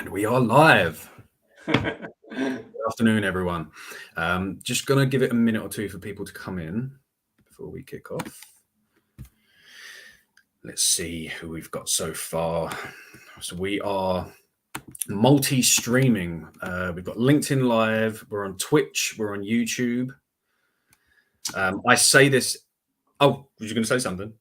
And we are live. Good afternoon, everyone. Just going to give it a minute or two for people to come in before we kick off. Let's see who we've got so far. So we are multi-streaming. We've got LinkedIn Live. We're on Twitch. We're on YouTube. I say this. Oh, were you going to say something?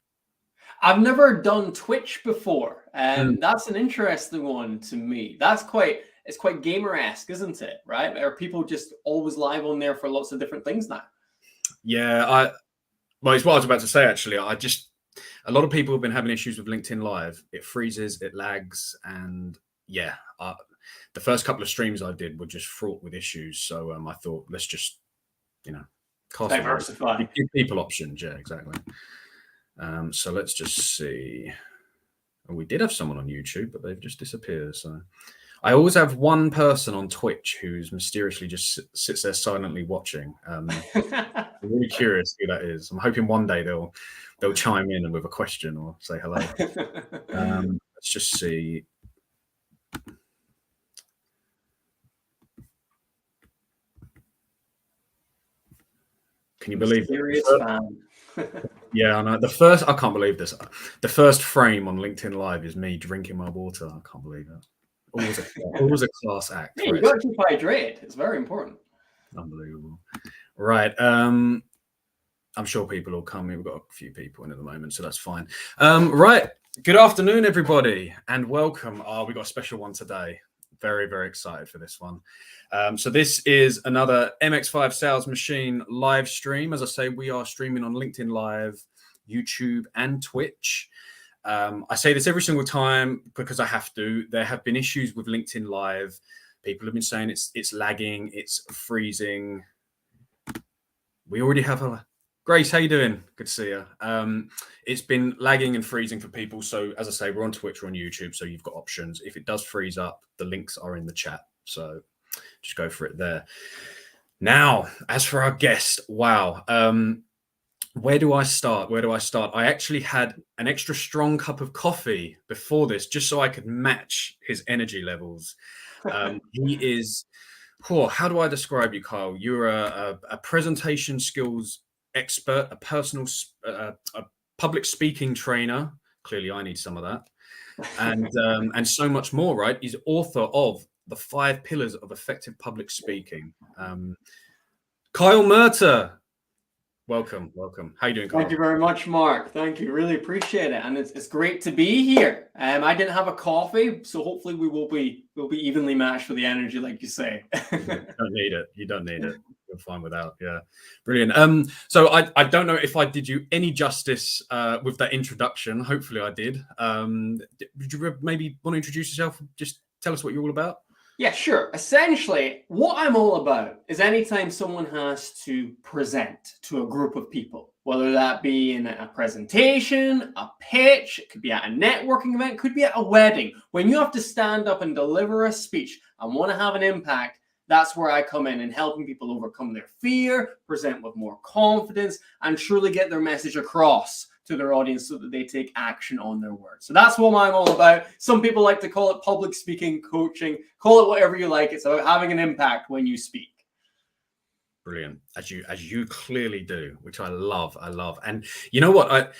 I've never done Twitch before, and that's an interesting one to me. It's quite gamer-esque, isn't it? Right? Are people just always live on there for lots of different things now? Yeah, well, it's what I was about to say. Actually, a lot of people have been having issues with LinkedIn Live. It freezes, it lags, and yeah, the first couple of streams I did were just fraught with issues. So I thought, let's just, Diversify. Give people options. Yeah, exactly. So let's just see. We did have someone on YouTube, but they've just disappeared. So I always have one person on Twitch who's mysteriously just sits there silently watching. I'm really curious who that is. I'm hoping one day they'll chime in with a question or say hello. Let's just see. Can you believe it? Yeah, I know. I can't believe this. The first frame on LinkedIn Live is me drinking my water. I can't believe it. Always a class act. Yeah, you got to hydrate. It's very important. Unbelievable. Right. I'm sure people will come in. We've got a few people in at the moment, so that's fine. Right. Good afternoon, everybody, and welcome. We've got a special one today. Very, very excited for this one. So this is another MX5 Sales Machine live stream. As I say, we are streaming on LinkedIn Live, YouTube, and Twitch. I say this every single time because I have to. There have been issues with LinkedIn Live. People have been saying it's lagging, it's freezing. We already have a Grace. How you doing? Good to see you. It's been lagging and freezing for people. So as I say, we're on Twitch or on YouTube, so you've got options. If it does freeze up, the links are in the chat. So just go for it there. Now, as for our guest, wow. Where do I start? I actually had an extra strong cup of coffee before this, just so I could match his energy levels. He is, how do I describe you, Kyle? You're a presentation skills expert, a public speaking trainer. Clearly, I need some of that, and so much more. Right? He's author of The 5 Pillars of Effective Public Speaking. Kyle Murtagh. Welcome. How you doing, Kyle? Thank you very much, Mark. Thank you. Really appreciate it. And it's great to be here. I didn't have a coffee, so hopefully we'll be evenly matched for the energy, like you say. You don't need it. You're fine without. Yeah. Brilliant. So I don't know if I did you any justice with that introduction. Hopefully I did. Would you maybe want to introduce yourself? Just tell us what you're all about. Yeah, sure. Essentially, what I'm all about is anytime someone has to present to a group of people, whether that be in a presentation, a pitch, it could be at a networking event, it could be at a wedding. When you have to stand up and deliver a speech and want to have an impact, that's where I come in and helping people overcome their fear, present with more confidence, and truly get their message across to their audience so that they take action on their words. So that's what I'm all about. Some people like to call it public speaking, coaching, call it whatever you like. It's about having an impact when you speak. Brilliant. As you clearly do, which I love. And you know what?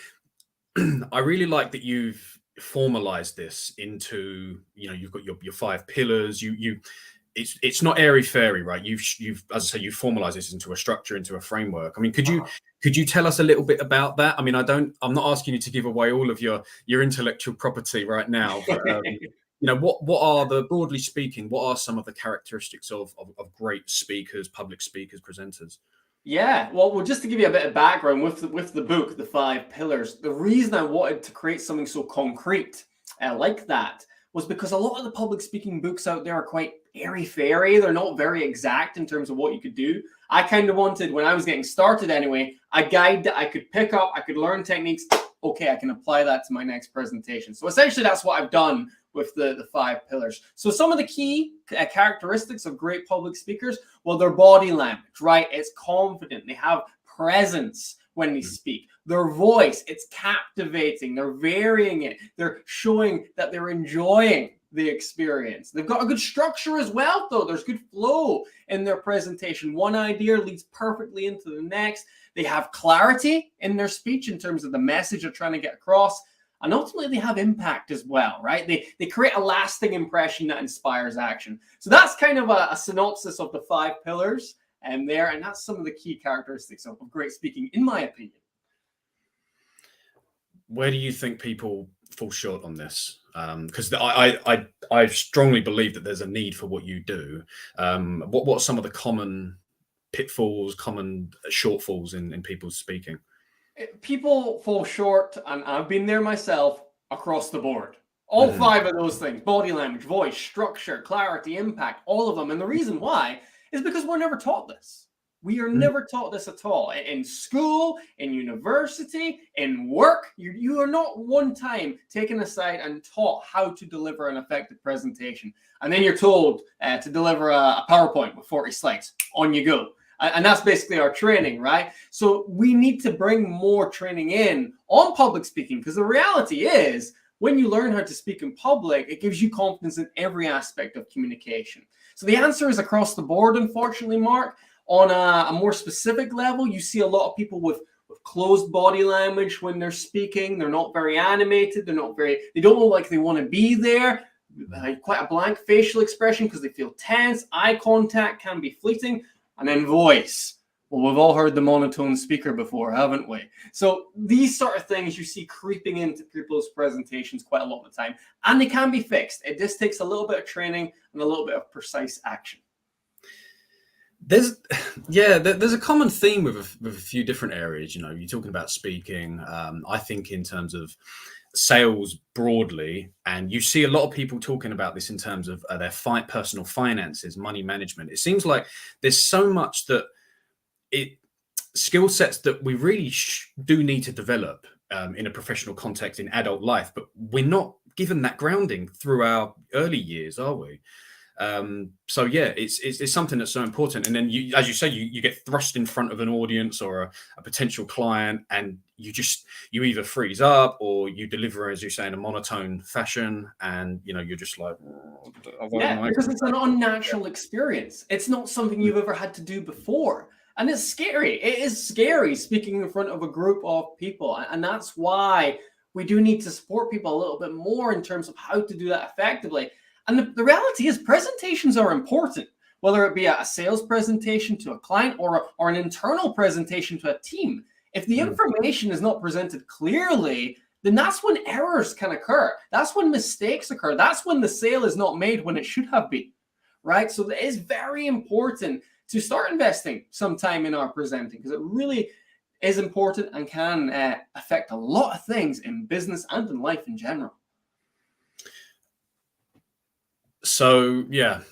I really like that you've formalized this into, you've got your 5 pillars. It's not airy fairy, right? You've as I say, you formalize this into a structure, into a framework. I mean, could you tell us a little bit about that? I mean, I'm not asking you to give away all of your intellectual property right now, but what are broadly speaking, what are some of the characteristics of great speakers, public speakers, presenters? Yeah, well, just to give you a bit of background with the book, The 5 Pillars, the reason I wanted to create something so concrete like that was because a lot of the public speaking books out there are quite airy-fairy. They're not very exact in terms of what you could do. I kind of wanted, when I was getting started anyway, a guide that I could pick up, I could learn techniques. Okay, I can apply that to my next presentation. So essentially, that's what I've done with the 5 pillars. So some of the key characteristics of great public speakers, well, their body language, right? It's confident. They have presence when they speak. Their voice, it's captivating. They're varying it. They're showing that they're enjoying the experience. They've got a good structure as well, though. There's good flow in their presentation. One idea leads perfectly into the next. They have clarity in their speech in terms of the message they're trying to get across. And ultimately, they have impact as well, right? They create a lasting impression that inspires action. So that's kind of a synopsis of the 5 pillars and that's some of the key characteristics of great speaking, in my opinion. Where do you think people fall short on this? Because I strongly believe that there's a need for what you do. What are some of the common pitfalls, common shortfalls in people's speaking? People fall short, and I've been there myself, across the board. All 5 of those things: body language, voice, structure, clarity, impact, all of them. And the reason why is because we're never taught this. We are never taught this at all. In school, in university, in work, you are not one time taken aside and taught how to deliver an effective presentation. And then you're told to deliver a PowerPoint with 40 slides. On you go. And that's basically our training, right? So we need to bring more training in on public speaking, because the reality is, when you learn how to speak in public, it gives you confidence in every aspect of communication. So the answer is across the board, unfortunately, Mark. On a more specific level, you see a lot of people with closed body language when they're speaking. They're not very animated. They don't look like they want to be there. Quite a blank facial expression because they feel tense. Eye contact can be fleeting. And then voice. Well, we've all heard the monotone speaker before, haven't we? So these sort of things you see creeping into people's presentations quite a lot of the time, and they can be fixed. It just takes a little bit of training and a little bit of precise action. There's a common theme with a few different areas. You know, you're talking about speaking. I think in terms of sales broadly, and you see a lot of people talking about this in terms of their personal finances, money management. It seems like there's so much that skill sets that we really do need to develop in a professional context in adult life, but we're not given that grounding through our early years, are we? So yeah, it's something that's so important. And then you, as you say, you get thrust in front of an audience or a potential client, and you either freeze up or you deliver, as you say, in a monotone fashion, and you're just like, because it's an unnatural experience. It's not something you've ever had to do before. And it's scary. It is scary speaking in front of a group of people. And that's why we do need to support people a little bit more in terms of how to do that effectively. And the reality is, presentations are important, whether it be a sales presentation to a client or an internal presentation to a team. If the information is not presented clearly, then that's when errors can occur. That's when mistakes occur. That's when the sale is not made when it should have been, right? So it is very important to start investing some time in our presenting, because it really is important and can affect a lot of things in business and in life in general. So yeah,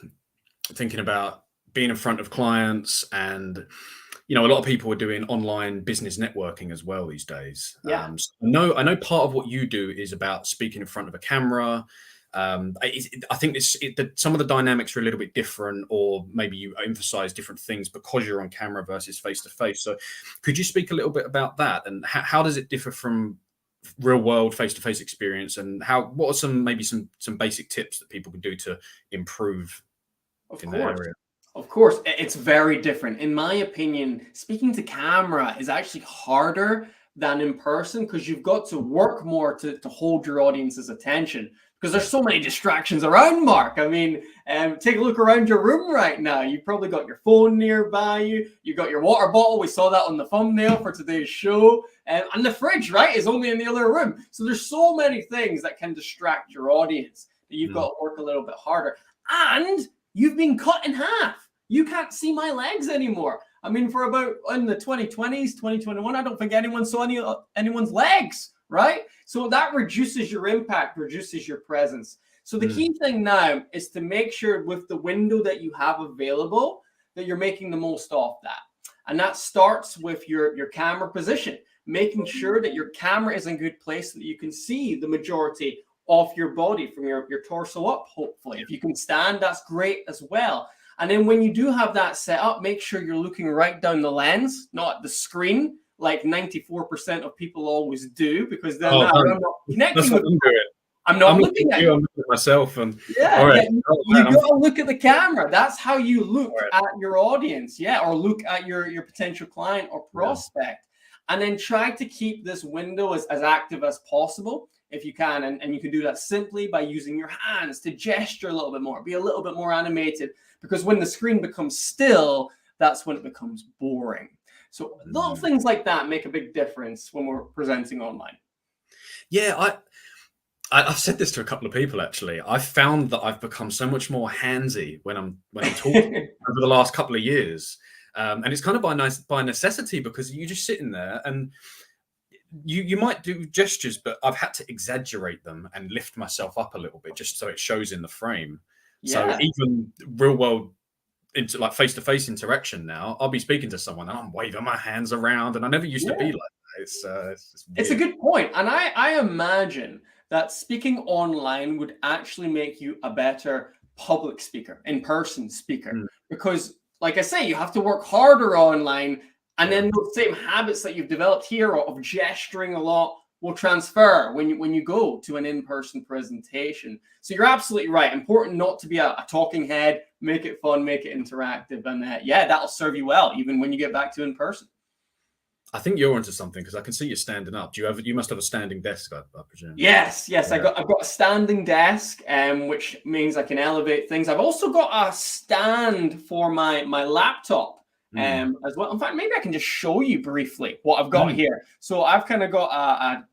thinking about being in front of clients, and a lot of people are doing online business networking as well these days. Yeah. So I know part of what you do is about speaking in front of a camera. I think some of the dynamics are a little bit different, or maybe you emphasize different things because you're on camera versus face to face. So could you speak a little bit about that, and how does it differ from real world face to face experience, and what are some basic tips that people can do to improve in that area? Of course, it's very different. In my opinion, speaking to camera is actually harder than in person, because you've got to work more to hold your audience's attention, because there's so many distractions around, Mark. I mean, take a look around your room right now. You've probably got your phone nearby you. You've got your water bottle. We saw that on the thumbnail for today's show. And the fridge, right, is only in the other room. So there's so many things that can distract your audience that you've got to work a little bit harder. And you've been cut in half. You can't see my legs anymore. I mean, for about in the 2020s, 2021, I don't think anyone saw anyone's legs, right? So that reduces your impact, reduces your presence. So the key thing now is to make sure with the window that you have available that you're making the most of that. And that starts with your camera position, making sure that your camera is in good place so that you can see the majority of your body from your torso up, hopefully. If you can stand, that's great as well. And then when you do have that set up, make sure you're looking right down the lens, not the screen, like 94% of people always do, because they're not connecting with I'm not I'm looking looking at at you. you. I'm looking at myself. And Yeah, all right, yeah. oh, You man, got to look at the camera. That's how you look all right. at your audience, yeah, or look at your potential client or Yeah. prospect, and then try to keep this window as active as possible if you can. And you can do that simply by using your hands to gesture a little bit more, be a little bit more animated, because when the screen becomes still, that's when it becomes boring. So little things like that make a big difference when we're presenting online. Yeah, I've said this to a couple of people actually. I've found that I've become so much more handsy when I'm talking over the last couple of years, and it's kind of by necessity, because you're just sitting there and you might do gestures, but I've had to exaggerate them and lift myself up a little bit just so it shows in the frame. So Yeah. even real world into like face-to-face interaction now, I'll be speaking to someone and I'm waving my hands around, and I never used to be Yeah. like that. It's It's a weird. good point. And I imagine that speaking online would actually make you a better public speaker, in-person speaker. Mm, Because, like I say, you have to work harder online. And yeah. then those same habits that you've developed here of gesturing a lot will transfer when you go to an in-person presentation. So you're absolutely right. Important not to be a talking head, make it fun, make it interactive. And yeah, that'll serve you well, even when you get back to in-person. I think you're onto something because I can see you standing up. You must have a standing desk, I presume. Yes, Yeah. I've got a standing desk, which means I can elevate things. I've also got a stand for my laptop, as well. In fact, maybe I can just show you briefly what I've got here. So I've kind of got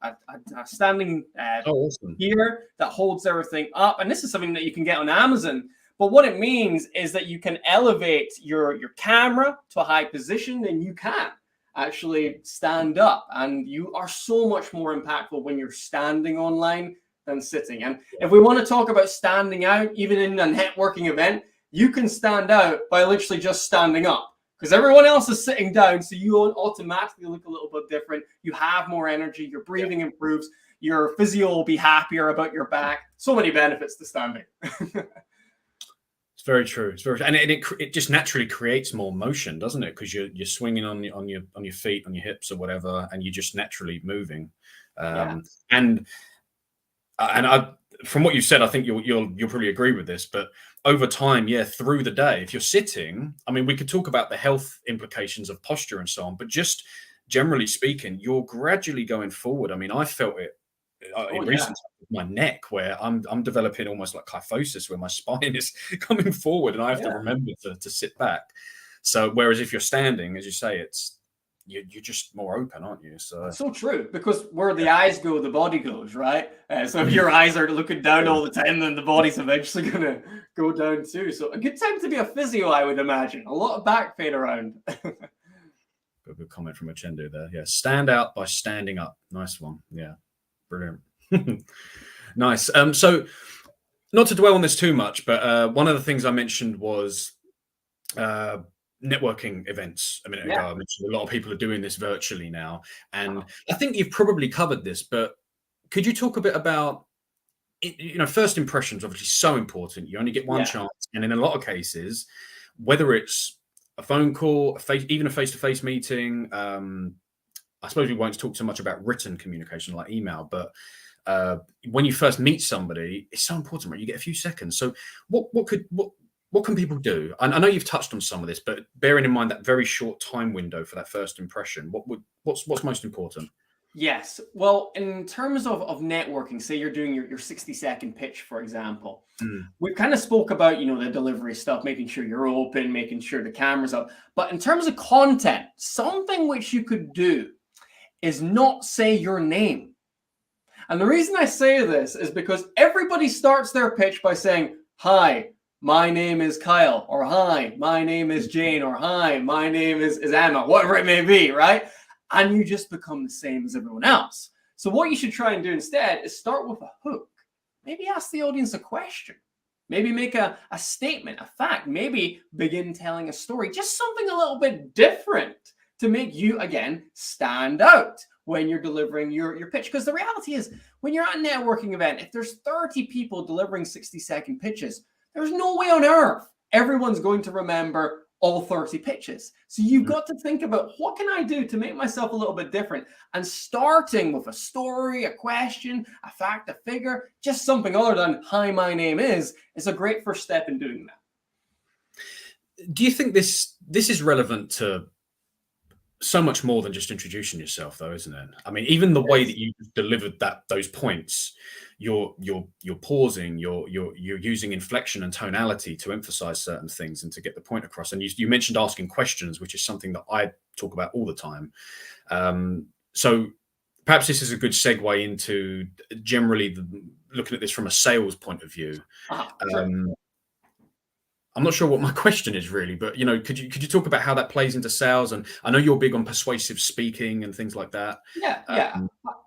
a standing Oh, awesome. here that holds everything up, and this is something that you can get on Amazon. But what it means is that you can elevate your camera to a high position, and you can actually stand up, and you are so much more impactful when you're standing online than sitting. And if we want to talk about standing out, even in a networking event, you can stand out by literally just standing up, because everyone else is sitting down, so you automatically look a little bit different. You have more energy, your breathing improves, your physio will be happier about your back. So many benefits to standing. It's very true. It's very, and it just naturally creates more motion, doesn't it? Because you're swinging on your feet, on your hips, or whatever, and you're just naturally moving. Yeah. And I, from what you said, I think you'll probably agree with this. But over time, yeah, through the day, if you're sitting, I mean, we could talk about the health implications of posture and so on, but just generally speaking, you're gradually going forward. I mean, I felt it in recent times with my neck, where I'm developing almost like kyphosis, where my spine is coming forward, and I have to remember to sit back. So, whereas if you're standing, as you say, you're just more open, aren't you? So true, because where the eyes go, the body goes, right? So if your eyes are looking down all the time, then the body's eventually going to go down too. So a good time to be a physio, I would imagine. A lot of back pain around. Good comment from Ochendo there. Yeah, stand out by standing up. Nice one. Yeah, brilliant. Nice. So not to dwell on this too much, but one of the things I mentioned was networking events a minute ago. I mentioned a lot of people are doing this virtually now, and I think you've probably covered this, but could you talk a bit about first impressions? Obviously so important. You only get one chance, and in a lot of cases, whether it's a phone call, even a face-to-face meeting, I suppose we won't talk so much about written communication like email, but when you first meet somebody, it's so important, right? You get a few seconds. So what can people do? I know you've touched on some of this, but bearing in mind that very short time window for that first impression, what's most important? Yes. Well, in terms of networking, say you're doing your 60-second pitch, for example, we kind of spoke about, the delivery stuff, making sure you're open, making sure the camera's up. But in terms of content, something which you could do is not say your name. And the reason I say this is because everybody starts their pitch by saying, "Hi, my name is Kyle," or "Hi, my name is Jane," or "Hi, my name is Emma," whatever it may be, right? And you just become the same as everyone else. So what you should try and do instead is start with a hook. Maybe ask the audience a question. Maybe make a statement, a fact. Maybe begin telling a story, just something a little bit different to make you, again, stand out when you're delivering your pitch. Because the reality is, when you're at a networking event, if there's 30 people delivering 60-second pitches, there's no way on earth everyone's going to remember all 30 pitches. So you've got to think about, what can I do to make myself a little bit different? And starting with a story, a question, a fact, a figure, just something other than "hi, my name is" a great first step in doing that. Do you think this is relevant to so much more than just introducing yourself, though, isn't it? I mean, even the way that you delivered those points, you're pausing, you're using inflection and tonality to emphasize certain things and to get the point across. And you mentioned asking questions, which is something that I talk about all the time. So perhaps this is a good segue into generally looking at this from a sales point of view. Sure. I'm not sure what my question is really, but could you talk about how that plays into sales? And I know you're big on persuasive speaking and things like that. Yeah,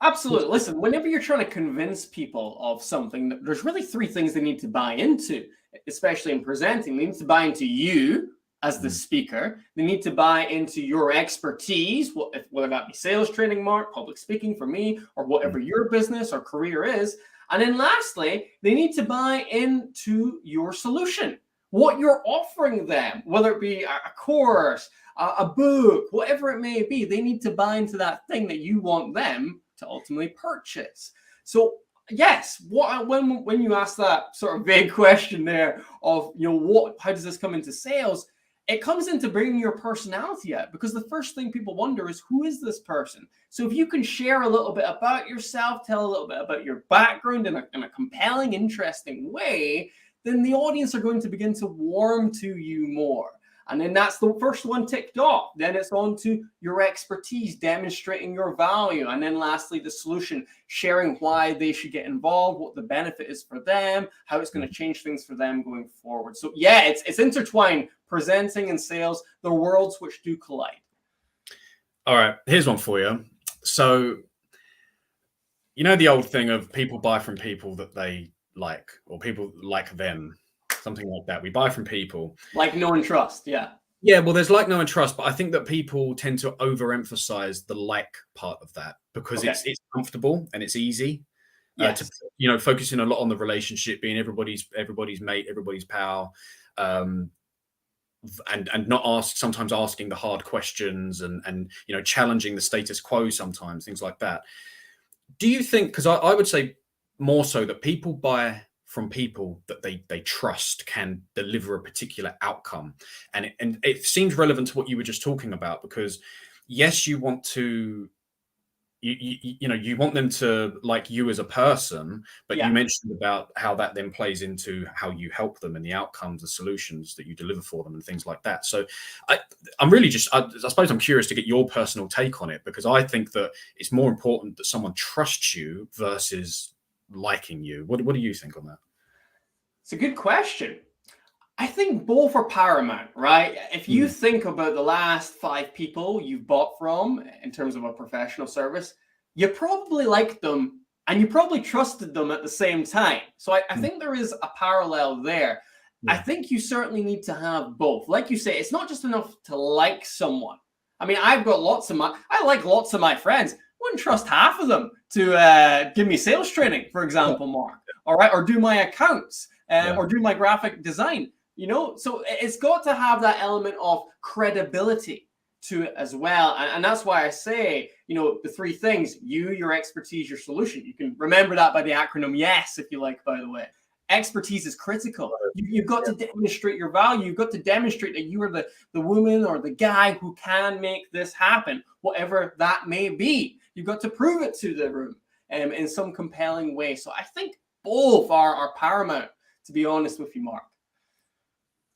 absolutely. Listen, whenever you're trying to convince people of something, there's really three things they need to buy into, especially in presenting. They need to buy into you as the speaker. They need to buy into your expertise, whether that be sales training, Mark, public speaking for me, or whatever your business or career is. And then lastly, they need to buy into your solution, what you're offering them, whether it be a course, a book, whatever it may be. They need to buy into that thing that you want them to ultimately purchase. So yes, when you ask that sort of vague question there of, how does this come into sales? It comes into bringing your personality out, because the first thing people wonder is, who is this person? So if you can share a little bit about yourself, tell a little bit about your background in a compelling, interesting way, then the audience are going to begin to warm to you more. And then that's the first one ticked off. Then it's on to your expertise, demonstrating your value. And then lastly, the solution, sharing why they should get involved, what the benefit is for them, how it's going to change things for them going forward. So yeah, it's intertwined, presenting and sales, the worlds which do collide. All right, here's one for you. So, the old thing of people buy from people that they like, or people like them, something like that. We buy from people like, know and trust. Yeah, well, there's like, know and trust, but I think that people tend to overemphasize the like part of that, because it's comfortable and it's easy. To focusing a lot on the relationship, being everybody's mate, everybody's pal, and not sometimes asking the hard questions and challenging the status quo sometimes, things like that. Do you think, because I would say more so that people buy from people that they trust can deliver a particular outcome, and it seems relevant to what you were just talking about, because yes, you want to you want them to like you as a person, but you mentioned about how that then plays into how you help them and the outcomes, the solutions that you deliver for them and things like that. So I'm really I suppose I'm curious to get your personal take on it, because I think that it's more important that someone trusts you versus liking you. What do you think on that? It's a good question. I think both are paramount, right? If you think about the last 5 people you've bought from in terms of a professional service, you probably liked them and you probably trusted them at the same time. So I think there is a parallel there. I think you certainly need to have both. Like you say, it's not just enough to like someone. I mean, I like lots of my friends. Wouldn't trust half of them to give me sales training, for example, Mark. All right, or do my accounts, or do my graphic design. So it's got to have that element of credibility to it as well. And that's why I say, the 3 things: you, your expertise, your solution. You can remember that by the acronym YES, if you like, by the way. Expertise is critical. You've got to demonstrate your value. You've got to demonstrate that you are the woman or the guy who can make this happen, whatever that may be. You've got to prove it to the room in some compelling way. So I think both are paramount, to be honest with you, Mark.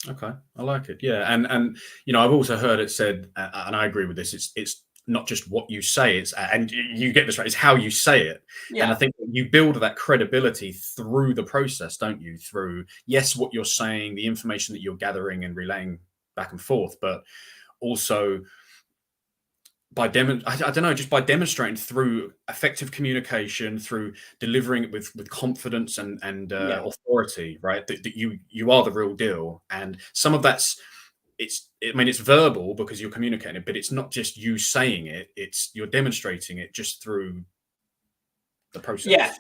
Okay, I like it. Yeah, and I've also heard it said, and I agree with this. It's not just what you say; and you get this right. It's how you say it. Yeah. And I think you build that credibility through the process, don't you? Through what you're saying, the information that you're gathering and relaying back and forth, but also by by demonstrating through effective communication, through delivering it with confidence and authority, right? That you are the real deal. And some of that's it's verbal because you're communicating it, but it's not just you saying it. It's you're demonstrating it just through the process. Yes.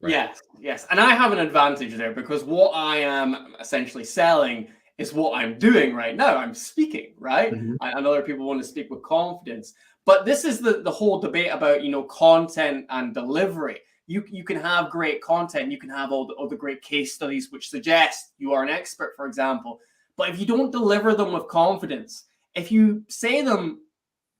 Right? Yes. And I have an advantage there, because what I am essentially selling is what I'm doing right now. I'm speaking, right? Mhm. And other people want to speak with confidence. But this is the whole debate about, content and delivery. You can have great content. You can have all the great case studies which suggest you are an expert, for example. But if you don't deliver them with confidence, if you say them,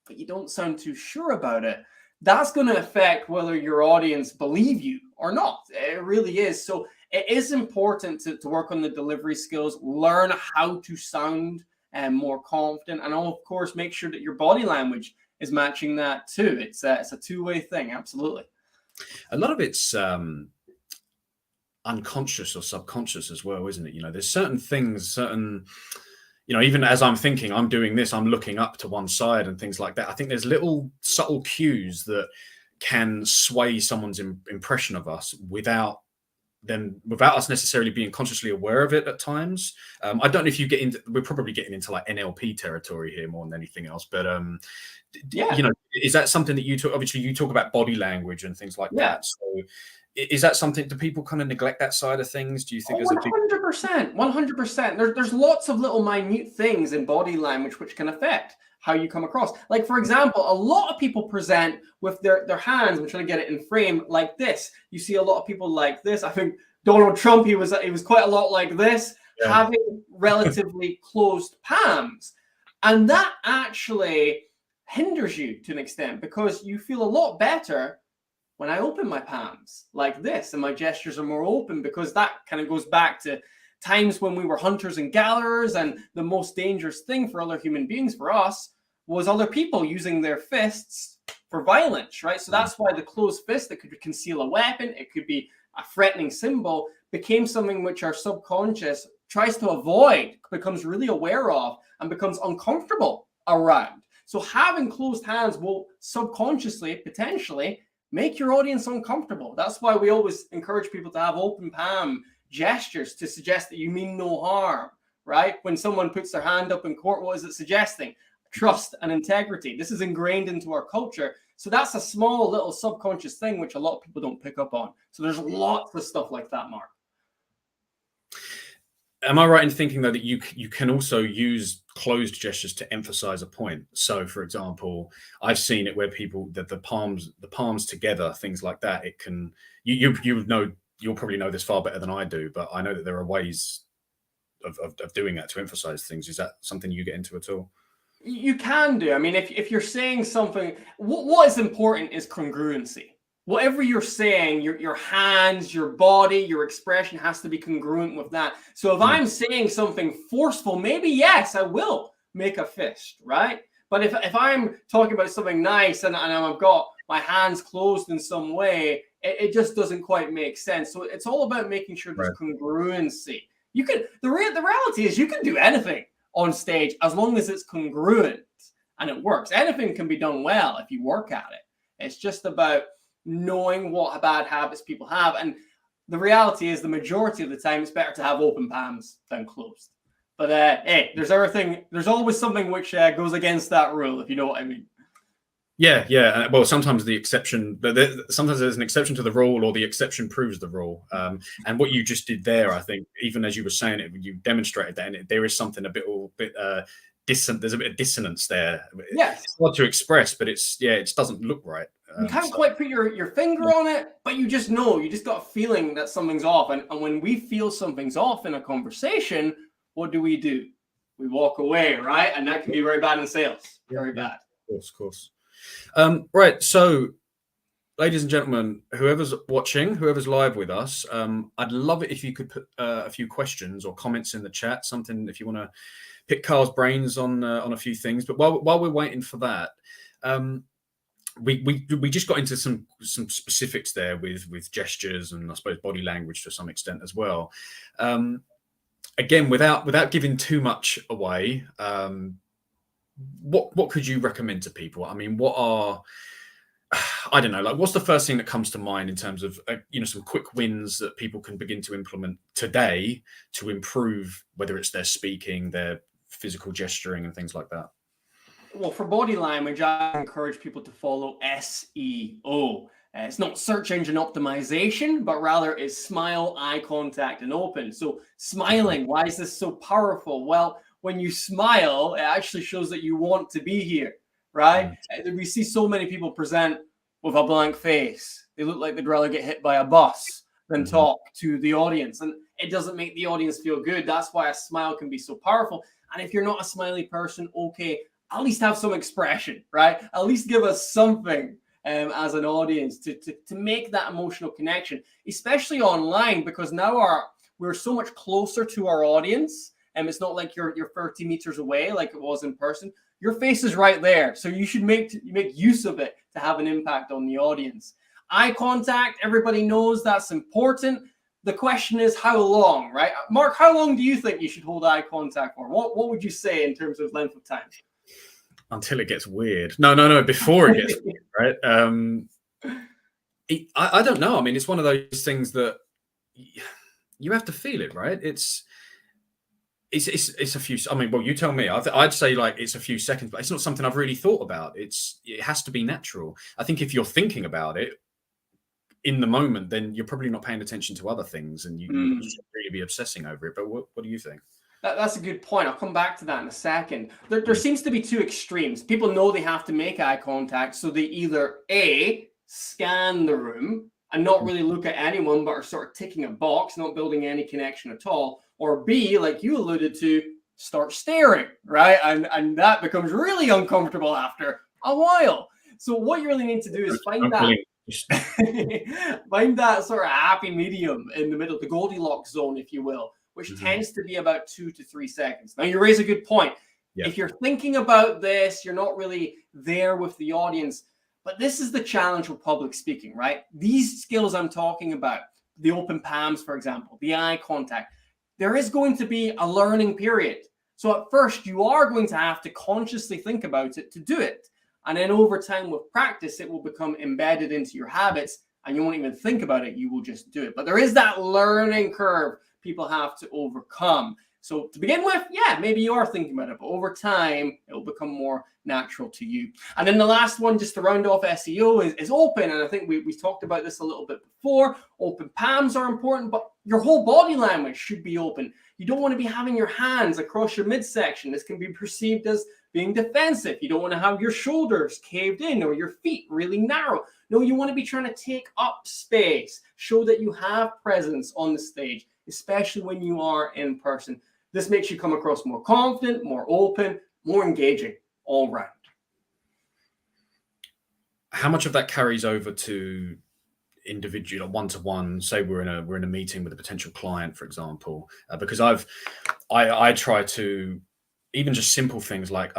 but you don't sound too sure about it, that's going to affect whether your audience believe you or not. It really is. So it is important to work on the delivery skills, learn how to sound more confident, and of course, make sure that your body language is matching that too. It's a two-way thing, absolutely. A lot of it's unconscious or subconscious as well, isn't it? There's certain things, even as I'm thinking, I'm doing this, I'm looking up to one side and things like that. I think there's little subtle cues that can sway someone's impression of us without us necessarily being consciously aware of it at times. I don't know if you get into, we're probably getting into like NLP territory here more than anything else, but Yeah. is that something that you talk, obviously you talk about body language and things like that. So is that something, do people kind of neglect that side of things? Do you think there's a big 100%, 100%. There's lots of little minute things in body language which can affect how you come across. Like, for example, a lot of people present with their hands. I'm trying to get it in frame like this. You see a lot of people like this. I think Donald Trump, he was quite a lot like this, having relatively closed palms. And that actually hinders you to an extent because you feel a lot better when I open my palms like this and my gestures are more open, because that kind of goes back to times when we were hunters and gatherers, and the most dangerous thing for other human beings, for us, was other people using their fists for violence, right? So that's why the closed fist that could conceal a weapon, it could be a threatening symbol, became something which our subconscious tries to avoid, becomes really aware of, and becomes uncomfortable around. So having closed hands will subconsciously, potentially, make your audience uncomfortable. That's why we always encourage people to have open palm gestures to suggest that you mean no harm, right? When someone puts their hand up in court, what is it suggesting? Trust and integrity. This is ingrained into our culture. So that's a small little subconscious thing which a lot of people don't pick up on. So there's lots of stuff like that, Mark. Am I right in thinking, though, that you can also use closed gestures to emphasize a point? So, for example, I've seen it where people, that the palms together, things like that, it can, you know, you'll probably know this far better than I do, but I know that there are ways of doing that to emphasize things. Is that something you get into at all? You can do. I mean, if you're saying something, what is important is congruency. Whatever you're saying, your hands, your body, your expression has to be congruent with that. So if I'm saying something forceful, maybe, yes, I will make a fist, right? But if I'm talking about something nice and I've got my hands closed in some way, it just doesn't quite make sense. So it's all about making sure there's congruency. You can, the reality is you can do anything on stage as long as it's congruent and it works. Anything can be done well if you work at it. It's just about knowing what bad habits people have. And the reality is the majority of the time it's better to have open palms than closed. But hey, there's always something which goes against that rule, if you know what I mean. Yeah. Well, sometimes the exception, sometimes there's an exception to the rule, or the exception proves the rule. And what you just did there, I think, even as you were saying it, you demonstrated that, and there is something a bit dissonant. There's a bit of dissonance there. Yes, it's hard to express, but it doesn't look right. You can't quite put your finger on it, but you just know. You just got a feeling that something's off. And when we feel something's off in a conversation, what do? We walk away, right? And that can be very bad in sales. Very bad. Of course. Right. So, ladies and gentlemen, whoever's watching, whoever's live with us, I'd love it if you could put a few questions or comments in the chat. Something, if you want to pick Carl's brains on a few things. But while we're waiting for that, we just got into some specifics there with gestures and I suppose body language to some extent as well. Again, without giving too much away, what could you recommend to people? I mean, I don't know, like, what's the first thing that comes to mind in terms of some quick wins that people can begin to implement today to improve, whether it's their speaking, their physical gesturing, and things like that? Well, for body language, I encourage people to follow SEO. It's not search engine optimization, but rather is smile, eye contact, and open. So smiling, why is this so powerful? Well, when you smile, it actually shows that you want to be here, right? We see so many people present with a blank face. They look like they'd rather get hit by a bus than talk to the audience. And it doesn't make the audience feel good. That's why a smile can be so powerful. And if you're not a smiley person, okay, at least have some expression, right? At least give us something as an audience to make that emotional connection, especially online, because now we're so much closer to our audience. And it's not like you're 30 meters away like it was in person. Your face is right there. So you should make use of it to have an impact on the audience. Eye contact, everybody knows that's important. The question is how long, right? Mark, how long do you think you should hold eye contact for? What would you say in terms of length of time? Until it gets weird. No, before it gets weird, right? I don't know. I mean, it's one of those things that you have to feel it, right? It's a few. I mean, well, you tell me. I'd say like it's a few seconds, but it's not something I've really thought about. It has to be natural. I think if you're thinking about it in the moment, then you're probably not paying attention to other things, and you should really be obsessing over it. But what do you think? That's a good point. I'll come back to that in a second. There seems to be two extremes. People know they have to make eye contact, so they either A, scan the room and not really look at anyone, but are sort of ticking a box, not building any connection at all, or B, like you alluded to, start staring, right? And that becomes really uncomfortable after a while. So what you really need to do is find that sort of happy medium in the middle, the Goldilocks zone, if you will, which tends to be about 2 to 3 seconds. Now, you raise a good point. Yeah. If you're thinking about this, you're not really there with the audience. But this is the challenge with public speaking, right? These skills I'm talking about, the open palms, for example, the eye contact, there is going to be a learning period. So at first, you are going to have to consciously think about it to do it. And then over time with practice, it will become embedded into your habits and you won't even think about it. You will just do it. But there is that learning curve people have to overcome. So to begin with, yeah, maybe you are thinking about it, but over time, it will become more natural to you. And then the last one, just to round off SEO, is open. And I think we talked about this a little bit before. Open palms are important, but your whole body language should be open. You don't want to be having your hands across your midsection. This can be perceived as being defensive. You don't want to have your shoulders caved in or your feet really narrow. No, you want to be trying to take up space, show that you have presence on the stage, especially when you are in person. This makes you come across more confident, more open, more engaging all round. How much of that carries over to individual, one-to-one? Say we're in a meeting with a potential client, for example, because I try to, even just simple things like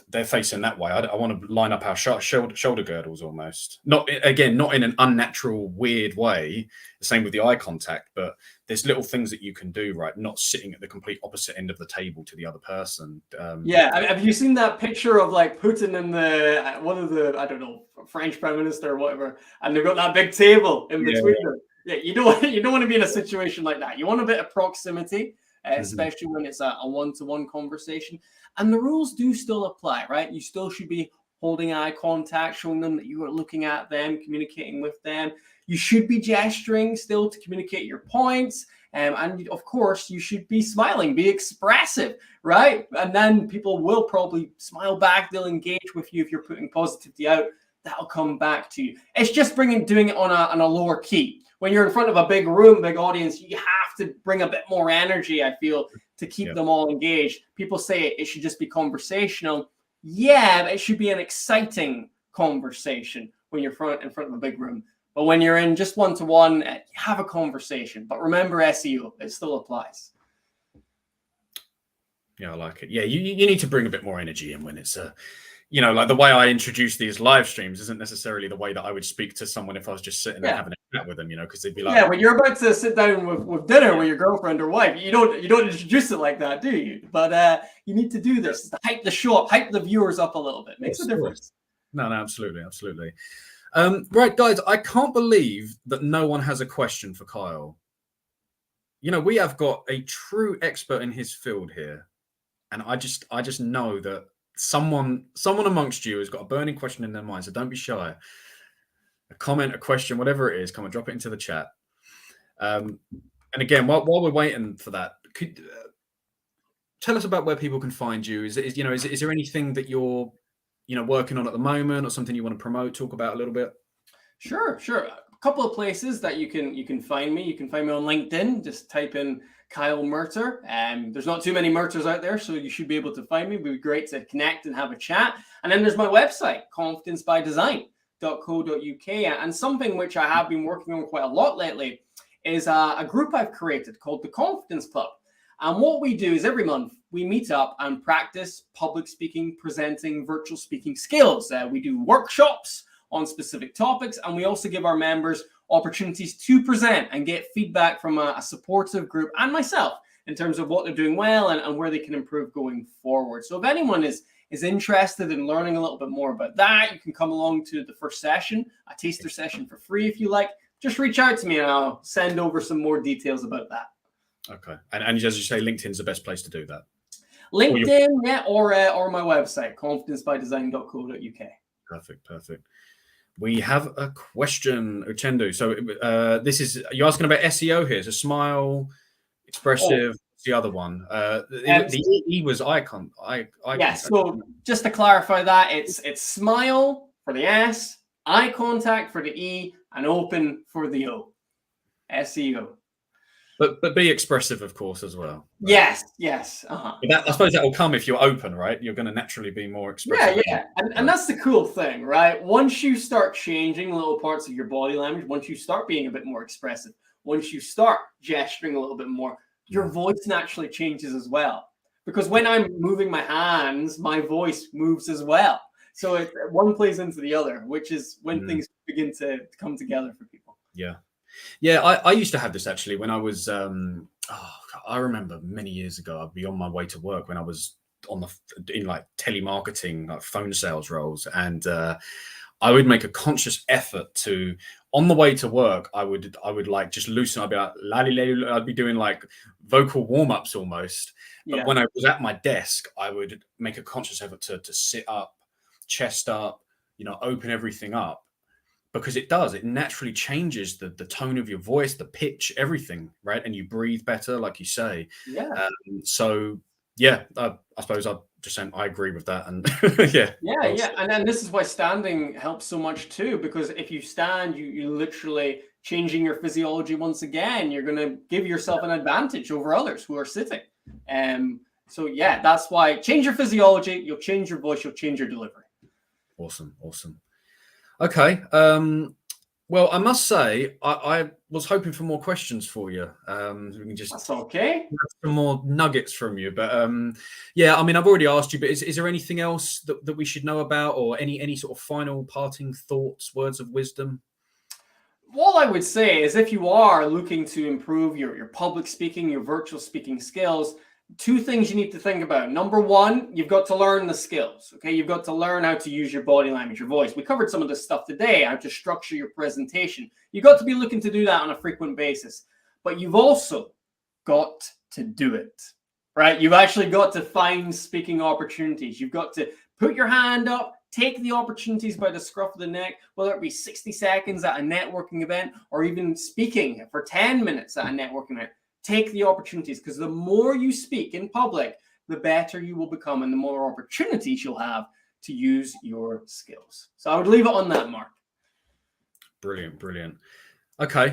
they're facing that way. I want to line up our shoulder girdles almost. Not in an unnatural, weird way. The same with the eye contact, but there's little things that you can do, right? Not sitting at the complete opposite end of the table to the other person. Yeah, have you seen that picture of like Putin and one of the, I don't know, French prime minister or whatever, and they've got that big table in between them? Yeah, you don't want to be in a situation like that. You want a bit of proximity, especially when it's a one-to-one conversation. And the rules do still apply, right? You still should be holding eye contact, showing them that you are looking at them, communicating with them. You should be gesturing still to communicate your points. And of course, you should be smiling, be expressive, right? And then people will probably smile back. They'll engage with you if you're putting positivity out. That'll come back to you. It's just doing it on a lower key. When you're in front of a big room, big audience, you have to bring a bit more energy, I feel, to keep them all engaged. People say it should just be conversational. Yeah, it should be an exciting conversation when you're in front of a big room. But when you're in just one-to-one, have a conversation. But remember SEO, it still applies. Yeah, I like it. Yeah, you need to bring a bit more energy in when it's like the way I introduce these live streams isn't necessarily the way that I would speak to someone if I was just sitting there having a chat with them, because they'd be like, when you're about to sit down with dinner with your girlfriend or wife, you don't introduce it like that, do you? But you need to do this to hype the show up, hype the viewers up a little bit. Makes a difference. No, absolutely. Right, guys, I can't believe that no one has a question for Kyle. We have got a true expert in his field here, and I just know that someone amongst you has got a burning question in their mind, so don't be shy. a comment, a question, whatever it is, come and drop it into the chat. And again, while we're waiting for that, could tell us about where people can find you. Is there anything that you're working on at the moment, or something you want to promote, talk about a little bit? Sure. A couple of places that you can find me. You can find me on LinkedIn. Just type in Kyle Murtagh. There's not too many Murtaghs out there, so you should be able to find me. It'd be great to connect and have a chat. And then there's my website, confidencebydesign.co.uk. And something which I have been working on quite a lot lately is a group I've created called the Confidence Club. And what we do is every month we meet up and practice public speaking, presenting, virtual speaking skills. We do workshops on specific topics, and we also give our members opportunities to present and get feedback from a supportive group and myself in terms of what they're doing well and where they can improve going forward. So if anyone is interested in learning a little bit more about that, you can come along to the first session, a taster session for free if you like. Just reach out to me and I'll send over some more details about that. Okay. And as you say, LinkedIn's the best place to do that. LinkedIn, or my website, confidencebydesign.co.uk. Perfect. We have a question, Uchendu. So you're asking about SEO here. So Smile, Expressive, the other one. The E was icon. Yes. So just to clarify that, it's Smile for the S, eye contact for the E, and open for the O. SEO. But be expressive, of course, as well. Right? Yes. Uh-huh. I suppose that will come if you're open, right? You're going to naturally be more expressive. Yeah. And that's the cool thing, right? Once you start changing little parts of your body language, once you start being a bit more expressive, once you start gesturing a little bit more, your voice naturally changes as well. Because when I'm moving my hands, my voice moves as well. So one plays into the other, which is when things begin to come together for people. Yeah, I used to have this actually when I was, I remember many years ago, I'd be on my way to work when I was in like telemarketing, like phone sales roles. And I would make a conscious effort to, on the way to work, I would like just loosen. I'd be like, I'd be doing like vocal warm-ups almost. But when I was at my desk, I would make a conscious effort to sit up, chest up, open everything up. Because it naturally changes the tone of your voice, the pitch, everything, right? And you breathe better, like you say. Yeah. I suppose I'm just saying I agree with that. And Yeah. And then this is why standing helps so much too, because if you stand, you literally changing your physiology once again. You're going to give yourself an advantage over others who are sitting. So that's why change your physiology, you'll change your voice, you'll change your delivery. Awesome. Okay. Well, I must say, I was hoping for more questions for you. We can just That's okay. Some more nuggets from you. But I mean, I've already asked you, but is there anything else that we should know about, or any sort of final parting thoughts, words of wisdom? All I would say is if you are looking to improve your public speaking, your virtual speaking skills, two things you need to think about. Number one, you've got to learn the skills. Okay, you've got to learn how to use your body language, your voice. We covered some of this stuff today, how to structure your presentation. You've got to be looking to do that on a frequent basis. But you've also got to do it, right? You've actually got to find speaking opportunities. You've got to put your hand up, take the opportunities by the scruff of the neck, whether it be 60 seconds at a networking event or even speaking for 10 minutes at a networking event. Take the opportunities, because the more you speak in public, the better you will become and the more opportunities you'll have to use your skills. So I would leave it on that, Mark. Brilliant. Okay.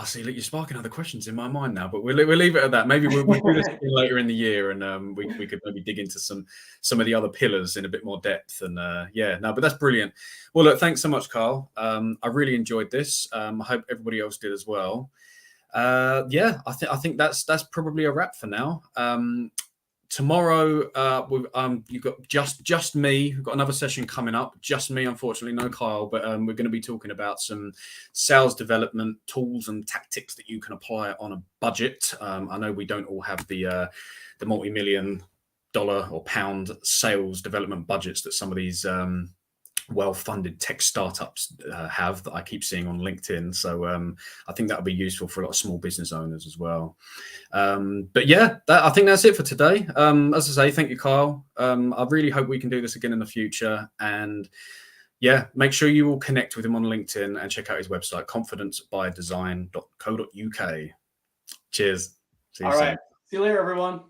See, look, you're sparking other questions in my mind now, but we'll leave it at that. Maybe we'll do this later in the year, and we could maybe dig into some of the other pillars in a bit more depth. And but that's brilliant. Well, look, thanks so much, Carl. I really enjoyed this. I hope everybody else did as well. I think that's probably a wrap for now. Tomorrow, you've got just me. We've got another session coming up. Just me, unfortunately, no Kyle. But we're going to be talking about some sales development tools and tactics that you can apply on a budget. I know we don't all have the multi-million dollar or pound sales development budgets that some of these well-funded tech startups have, that I keep seeing on LinkedIn. So I think that would be useful for a lot of small business owners as well. I think that's it for today. As I say, thank you, Kyle. I really hope we can do this again in the future. And yeah, make sure you will connect with him on LinkedIn and check out his website, confidencebydesign.co.uk. Cheers. See you All soon. right. See you later, everyone.